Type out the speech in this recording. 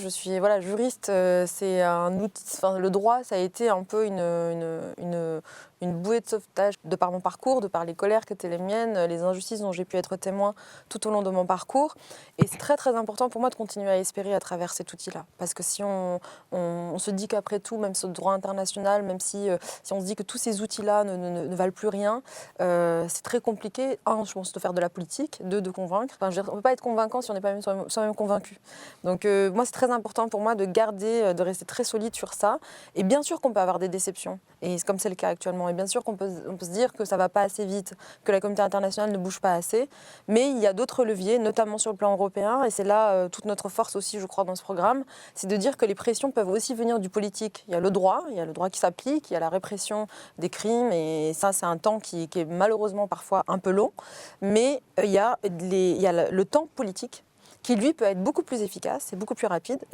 Je suis juriste, c'est un outil, enfin, le droit, ça a été un peu une bouée de sauvetage de par mon parcours, de par les colères qui étaient les miennes, les injustices dont j'ai pu être témoin tout au long de mon parcours. Et c'est très très important pour moi de continuer à espérer à travers cet outil-là. Parce que si on se dit qu'après tout, même sur le droit international, même si on se dit que tous ces outils-là ne valent plus rien, c'est très compliqué, un, je pense, de faire de la politique, deux, de convaincre. Enfin, on ne peut pas être convaincant si on n'est pas même soi-même convaincu. Donc moi, c'est très important pour moi de garder, de rester très solide sur ça. Et bien sûr qu'on peut avoir des déceptions, et comme c'est le cas actuellement. Et bien sûr qu'on peut se dire que ça ne va pas assez vite, que la communauté internationale ne bouge pas assez. Mais il y a d'autres leviers, notamment sur le plan européen. Et c'est là toute notre force aussi, je crois, dans ce programme. C'est de dire que les pressions peuvent aussi venir du politique. Il y a le droit qui s'applique, il y a la répression des crimes. Et ça, c'est un temps qui est malheureusement parfois un peu long. Mais il y a le temps politique qui, lui, peut être beaucoup plus efficace et beaucoup plus rapide.